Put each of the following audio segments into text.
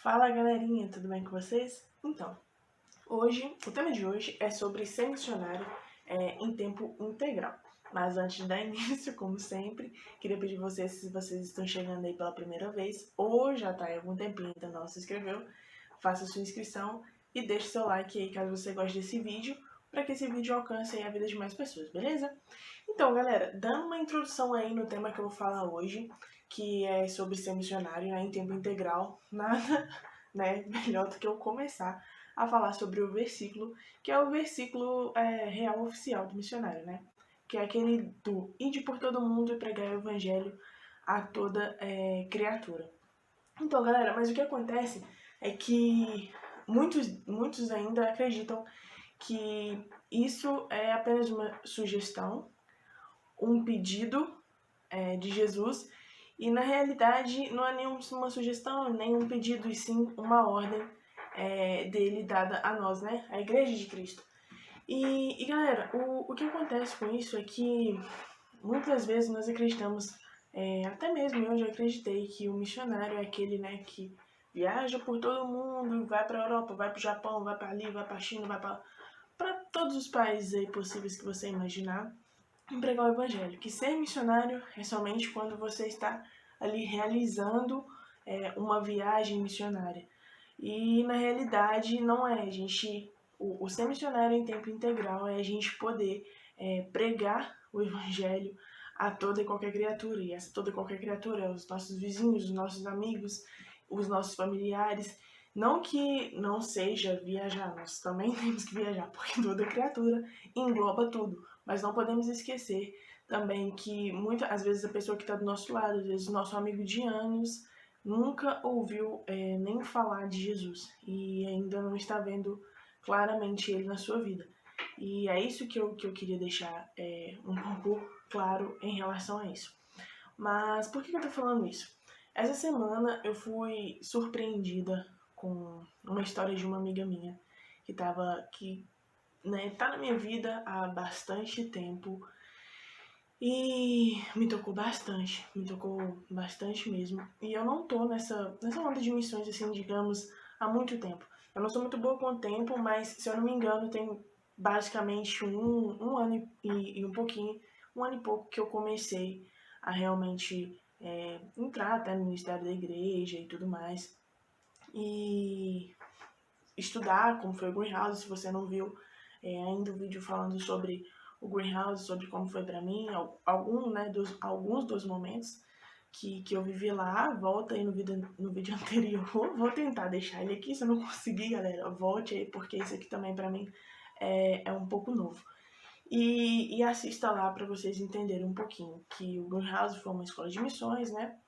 Fala galerinha, tudo bem com vocês? Então, o tema de hoje é sobre ser missionário em tempo integral. Mas antes de dar início, como sempre, queria pedir vocês, se vocês estão chegando aí pela primeira vez, ou já está há algum tempinho e ainda não se inscreveu, faça sua inscrição e deixe seu like aí caso você goste desse vídeo, para que esse vídeo alcance aí a vida de mais pessoas, beleza? Então, galera, dando uma introdução aí no tema que eu vou falar hoje, que é sobre ser missionário em tempo integral, nada melhor do que eu começar a falar sobre o versículo, que é o versículo real oficial do missionário, né? Que é aquele do ide por todo mundo e pregar o evangelho a toda criatura. Então, galera, mas o que acontece é que muitos ainda acreditam que isso é apenas uma sugestão, um pedido de Jesus, e na realidade não é nenhuma sugestão, nenhum pedido, e sim uma ordem dele dada a nós, né? A Igreja de Cristo. E galera, o que acontece com isso é que muitas vezes nós acreditamos, até mesmo eu já acreditei, que o missionário é aquele, né, que viaja por todo mundo, vai para a Europa, vai para o Japão, vai para ali, vai para a China, vai para todos os países aí possíveis que você imaginar, pregar o evangelho. Que ser missionário é somente quando você está ali realizando uma viagem missionária. E na realidade não é. O ser missionário em tempo integral é a gente poder pregar o evangelho a toda e qualquer criatura. E essa toda e qualquer criatura é os nossos vizinhos, os nossos amigos, os nossos familiares. Não que não seja viajar, nós também temos que viajar, porque toda criatura engloba tudo. Mas não podemos esquecer também que às vezes a pessoa que está do nosso lado, às vezes o nosso amigo de anos, nunca ouviu nem falar de Jesus e ainda não está vendo claramente ele na sua vida. E é isso que eu queria deixar um pouco claro em relação a isso. Mas por que eu tô falando isso? Essa semana eu fui surpreendida com uma história de uma amiga minha que tá na minha vida há bastante tempo e me tocou bastante mesmo. E eu não tô nessa onda de missões, assim, digamos, há muito tempo. Eu não sou muito boa com o tempo, mas se eu não me engano, tem basicamente um ano e um pouquinho, um ano e pouco que eu comecei a realmente entrar até no ministério da igreja e tudo mais. E estudar como foi o Greenhouse, se você não viu ainda o vídeo falando sobre o Greenhouse, sobre como foi para mim, alguns dos momentos que eu vivi lá. Volta aí no vídeo anterior, vou tentar deixar ele aqui, se eu não conseguir, galera, volte aí, porque isso aqui também para mim é um pouco novo. E assista lá para vocês entenderem um pouquinho, que o Greenhouse foi uma escola de missões, né?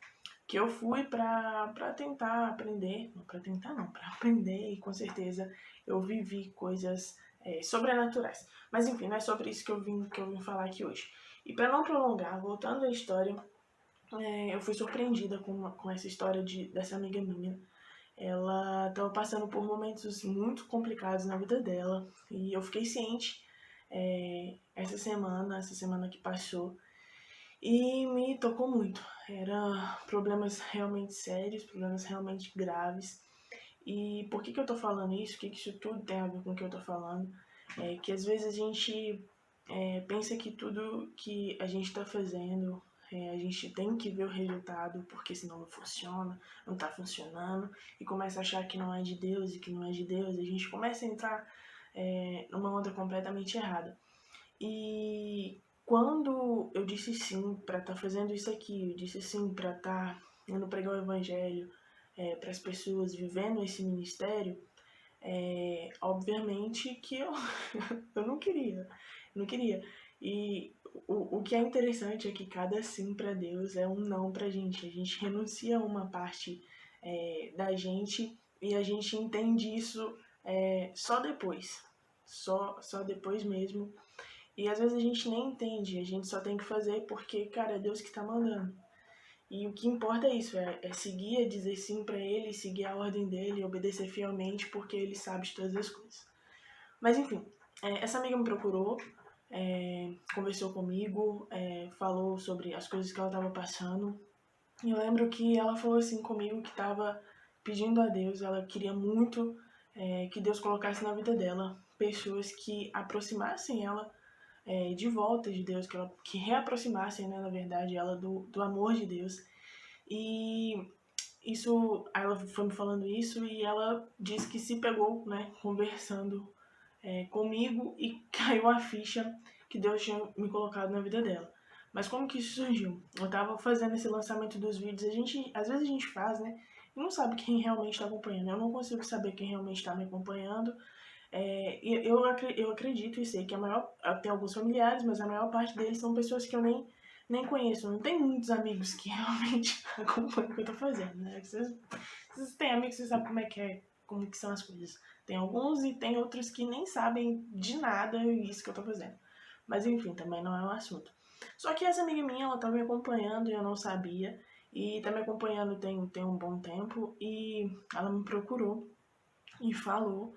Que eu fui pra tentar aprender, não pra tentar não, pra aprender, e com certeza eu vivi coisas sobrenaturais. Mas enfim, não é sobre isso que eu vim falar aqui hoje. E para não prolongar, voltando à história, eu fui surpreendida com essa história dessa amiga minha. Ela estava passando por momentos muito complicados na vida dela, e eu fiquei ciente essa semana que passou, e me tocou muito. Eram problemas realmente sérios, problemas realmente graves. E por que eu tô falando isso? O que isso tudo tem a ver com o que eu tô falando? É que às vezes a gente pensa que tudo que a gente tá fazendo, a gente tem que ver o resultado, porque senão não funciona, não tá funcionando, e começa a achar que não é de Deus e que não é de Deus, e a gente começa a entrar numa onda completamente errada. E quando eu disse sim para estar fazendo isso aqui, eu disse sim para estar indo pregar o evangelho para as pessoas, vivendo esse ministério, obviamente que eu não queria. E o que é interessante é que cada sim para Deus é um não pra gente. A gente renuncia a uma parte da gente e a gente entende isso só depois. Só depois mesmo. E às vezes a gente nem entende, a gente só tem que fazer porque, cara, é Deus que tá mandando. E o que importa é isso, é seguir, é dizer sim pra ele, seguir a ordem dele, obedecer fielmente, porque ele sabe de todas as coisas. Mas enfim, essa amiga me procurou, conversou comigo, falou sobre as coisas que ela tava passando. E eu lembro que ela falou assim comigo pedindo a Deus, ela queria muito que Deus colocasse na vida dela pessoas que aproximassem ela de volta de Deus, que reaproximassem, né, na verdade, ela do amor de Deus. E isso, aí ela foi me falando isso e ela disse que se pegou, né, conversando comigo e caiu a ficha que Deus tinha me colocado na vida dela. Mas como que isso surgiu? Eu tava fazendo esse lançamento dos vídeos, às vezes a gente faz, né, e não sabe quem realmente está acompanhando. Eu não consigo saber quem realmente está me acompanhando. Eu acredito e sei que tem alguns familiares, mas a maior parte deles são pessoas que eu nem conheço. Não tem muitos amigos que realmente acompanham o que eu tô fazendo, né? Vocês têm amigos, vocês sabem como que são as coisas. Tem alguns e tem outros que nem sabem de nada isso que eu tô fazendo. Mas enfim, também não é um assunto. Só que essa amiga minha, ela tá me acompanhando e eu não sabia. E tá me acompanhando tem um bom tempo. E ela me procurou e falou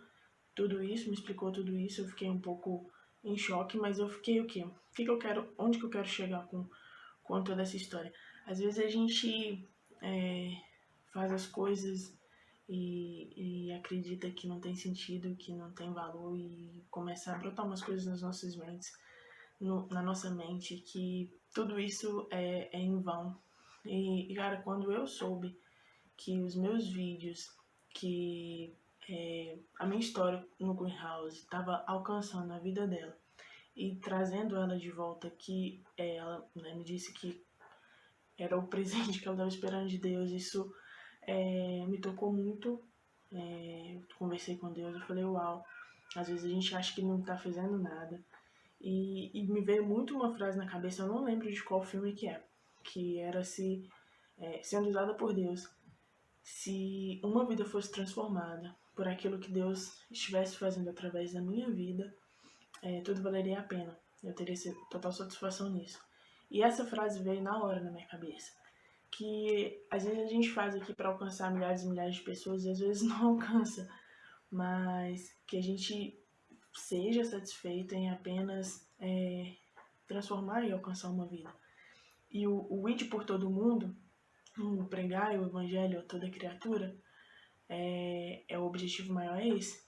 tudo isso, me explicou tudo isso. Eu fiquei um pouco em choque, mas eu fiquei o quê? O que eu quero, onde que eu quero chegar com toda essa história? Às vezes a gente faz as coisas e acredita que não tem sentido, que não tem valor e começa a brotar umas coisas nas nossas mentes, na nossa mente, que tudo isso é em vão. E, cara, quando eu soube que os meus vídeos, que a minha história no Greenhouse estava alcançando a vida dela e trazendo ela de volta, que ela, né, me disse que era o presente que ela estava esperando de Deus, isso me tocou muito. Conversei com Deus e falei, uau, às vezes a gente acha que não está fazendo nada. E me veio muito uma frase na cabeça, eu não lembro de qual filme que era sendo usada por Deus. Se uma vida fosse transformada por aquilo que Deus estivesse fazendo através da minha vida, tudo valeria a pena. Eu teria total satisfação nisso. E essa frase veio na hora na minha cabeça. Que às vezes a gente faz aqui para alcançar milhares e milhares de pessoas e às vezes não alcança. Mas que a gente seja satisfeito em apenas transformar e alcançar uma vida. E o id por todo mundo, o pregar o evangelho a toda criatura, o objetivo maior é esse.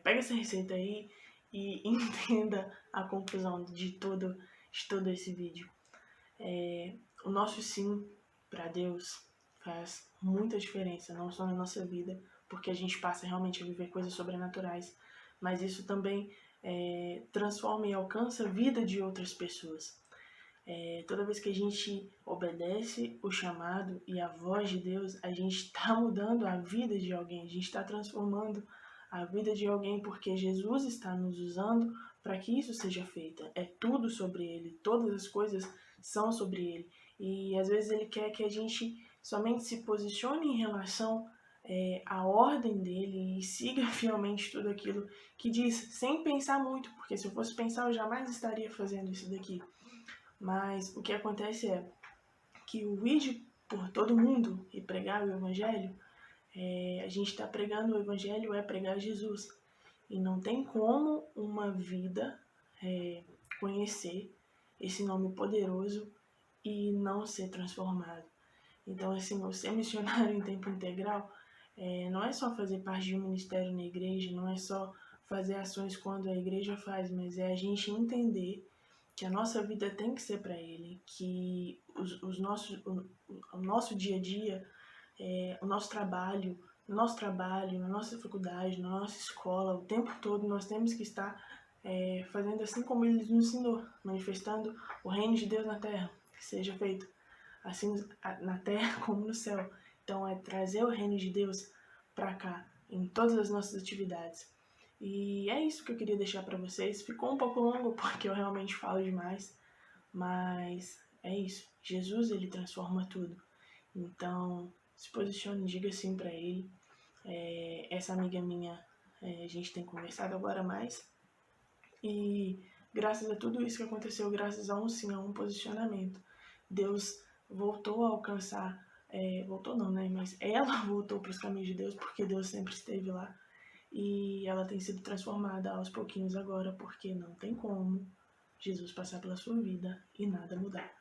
Pega essa receita aí e entenda a conclusão de todo esse vídeo. O nosso sim para Deus faz muita diferença, não só na nossa vida, porque a gente passa realmente a viver coisas sobrenaturais, mas isso também transforma e alcança a vida de outras pessoas. Toda vez que a gente obedece o chamado e a voz de Deus, a gente está mudando a vida de alguém, a gente está transformando a vida de alguém, porque Jesus está nos usando para que isso seja feito. É tudo sobre Ele, todas as coisas são sobre Ele. E às vezes Ele quer que a gente somente se posicione em relação à ordem dele e siga fielmente tudo aquilo que diz, sem pensar muito, porque se eu fosse pensar eu jamais estaria fazendo isso daqui. Mas o que acontece é que o ir por todo mundo e pregar o Evangelho, a gente está pregando o Evangelho, é pregar Jesus. E não tem como uma vida conhecer esse nome poderoso e não ser transformado. Então, assim, o ser missionário em tempo integral não é só fazer parte de um ministério na igreja, não é só fazer ações quando a igreja faz, mas é a gente entender que a nossa vida tem que ser para Ele, que o nosso dia a dia, o nosso trabalho, na nossa faculdade, na nossa escola, o tempo todo nós temos que estar fazendo assim como Ele nos ensinou, manifestando o reino de Deus na terra, que seja feito assim na terra como no céu. Então é trazer o reino de Deus para cá, em todas as nossas atividades. E é isso que eu queria deixar para vocês. Ficou um pouco longo porque eu realmente falo demais, mas é isso. Jesus, ele transforma tudo. Então, se posicione, diga sim para ele. Essa amiga minha, a gente tem conversado agora mais. E graças a tudo isso que aconteceu, graças a um sim, a um posicionamento, Deus voltou a alcançar, voltou não, né? Mas ela voltou para os caminhos de Deus, porque Deus sempre esteve lá. E ela tem sido transformada aos pouquinhos agora, porque não tem como Jesus passar pela sua vida e nada mudar.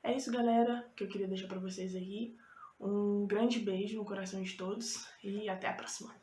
É isso, galera, que eu queria deixar para vocês aí. Um grande beijo no coração de todos e até a próxima!